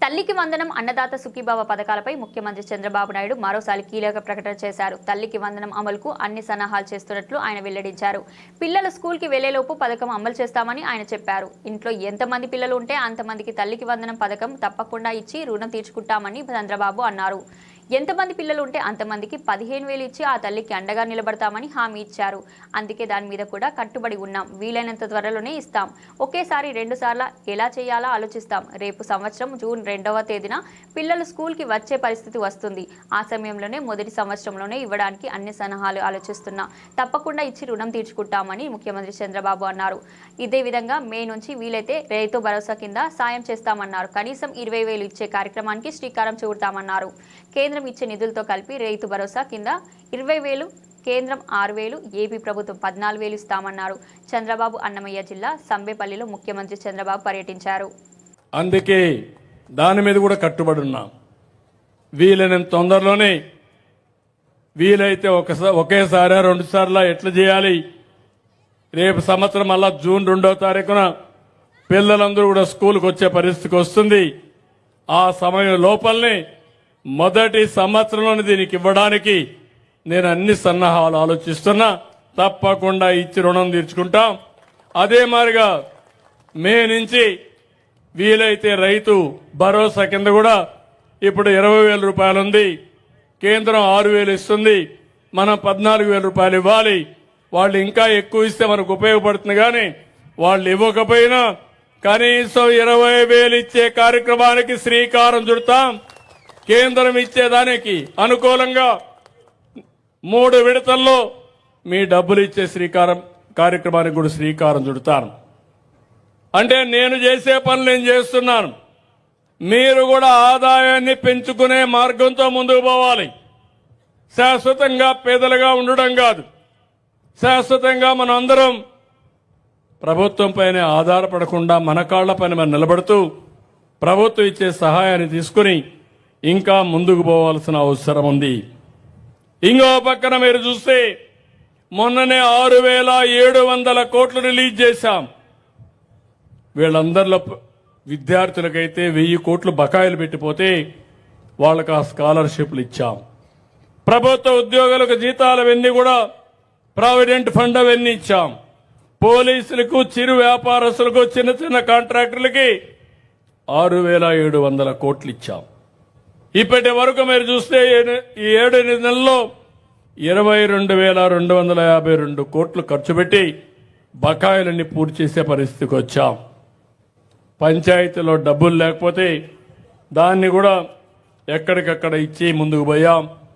తల్లికి వందనం అన్నదాత సుఖీభావ పథకాలపై ముఖ్యమంత్రి చంద్రబాబు నాయుడు మరోసారి కీలక ప్రకటన చేశారు. తల్లికి వందనం అమలుకు అన్ని సన్నాహాలు చేస్తున్నట్లు ఆయన వెల్లడించారు. పిల్లలు స్కూల్కి వెళ్లేలోపు పథకం అమలు చేస్తామని ఆయన చెప్పారు. ఇంట్లో ఎంతమంది పిల్లలు ఉంటే అంతమందికి తల్లికి వందనం పథకం తప్పకుండా ఇచ్చి రుణం తీర్చుకుంటామని చంద్రబాబు అన్నారు. ఎంతమంది పిల్లలు ఉంటే అంతమందికి 15,000 ఇచ్చి ఆ తల్లికి అండగా నిలబడతామని హామీ ఇచ్చారు. అందుకే దాని మీద కూడా కట్టుబడి ఉన్నాం. వీలైనంత త్వరలోనే ఇస్తాం. ఒకేసారి 2 సార్లు ఎలా చేయాలో ఆలోచిస్తాం. రేపు సంవత్సరం జూన్ 2వ తేదీన పిల్లలు స్కూల్కి వచ్చే పరిస్థితి వస్తుంది. ఆ సమయంలోనే మొదటి సంవత్సరంలోనే ఇవ్వడానికి అన్ని సన్నాహాలు ఆలోచిస్తున్నా. తప్పకుండా ఇచ్చి రుణం తీర్చుకుంటామని ముఖ్యమంత్రి చంద్రబాబు అన్నారు. ఇదే విధంగా మే నుంచి వీలైతే రైతు భరోసా కింద సాయం చేస్తామన్నారు. కనీసం 20,000 ఇచ్చే కార్యక్రమానికి శ్రీకారం చుడతామన్నారు. కేంద్రం ఇచ్చే నిధులతో కలిపి రైతు భరోసా కింద 20,000, కేంద్రం 6,000, ఏపీ ప్రభుత్వం 14,000 ఇస్తామన్నారు. చంద్రబాబు అన్నమయ్య జిల్లా సంబేపల్లిలో ముఖ్యమంత్రి చంద్రబాబు పర్యటించారు. అందుకే దాని మీద కూడా కట్టుబడి ఉన్నాం. వీలైనంత తొందరలోనే వీలైతే ఒకేసారి 2 సార్లు ఎట్లా చేయాలి. రేపు సంవత్సరం మళ్ళా జూన్ 2వ తారీఖున పిల్లలందరూ కూడా స్కూల్కి వచ్చే పరిస్థితికి వస్తుంది. ఆ సమయం లోపలనే మొదటి సంవత్సరంలోనే దీనికి ఇవ్వడానికి నేను అన్ని సన్నాహాలు ఆలోచిస్తున్నా. తప్పకుండా ఇచ్చి రుణం తీర్చుకుంటాం. అదే మాదిరిగా మే నుంచి వీలైతే రైతు భరోసా కింద కూడా ఇప్పుడు 20,000 రూపాయలు ఉంది. కేంద్రం 6,000 ఇస్తుంది. మనం 14,000 రూపాయలు ఇవ్వాలి. వాళ్ళు ఇంకా ఎక్కువ ఇస్తే మనకు ఉపయోగపడుతుంది. కానీ వాళ్ళు ఇవ్వకపోయినా కనీసం 20,000 ఇచ్చే కార్యక్రమానికి శ్రీకారం చుడతాం. కేంద్రం ఇచ్చేదానికి అనుకూలంగా 3 విడతల్లో మీ డబ్బులు ఇచ్చే కార్యక్రమానికి కూడా శ్రీకారం చుడతాను. అంటే నేను చేసే పనులు నేను చేస్తున్నాను. మీరు కూడా ఆదాయాన్ని పెంచుకునే మార్గంతో ముందుకు పోవాలి. శాశ్వతంగా పేదలుగా ఉండడం కాదు. శాశ్వతంగా మనం అందరం ప్రభుత్వం పైన ఆధారపడకుండా మన కాళ్ల పైన మనం నిలబడుతూ ప్రభుత్వం ఇచ్చే సహాయాన్ని తీసుకుని ఇంకా ముందుకు పోవాల్సిన అవసరం ఉంది. ఇంకో పక్కన మీరు చూస్తే మొన్ననే 6,700 కోట్లు రిలీజ్ చేశాం. వీళ్ళందరిలో విద్యార్థులకైతే 1,000 కోట్లు బకాయిలు పెట్టిపోతే వాళ్ళకి ఆ స్కాలర్షిప్లు ఇచ్చాం. ప్రభుత్వ ఉద్యోగులకు జీతాలు అవన్నీ కూడా ప్రావిడెంట్ ఫండ్ అవన్నీ ఇచ్చాం. పోలీసులకు, చిరు వ్యాపారస్తులకు, చిన్న చిన్న కాంట్రాక్టర్లకి 6,700 కోట్లు ఇచ్చాం. ఇప్పటి వరకు మీరు చూస్తే ఈ 7-8 నెలల్లో 22,252 కోట్లు ఖర్చు పెట్టి బకాయిలన్నీ పూర్తి చేసే పరిస్థితికి వచ్చాం. పంచాయతీలో డబ్బులు లేకపోతే దాన్ని కూడా ఎక్కడికక్కడ ఇచ్చి ముందుకు పోయాం.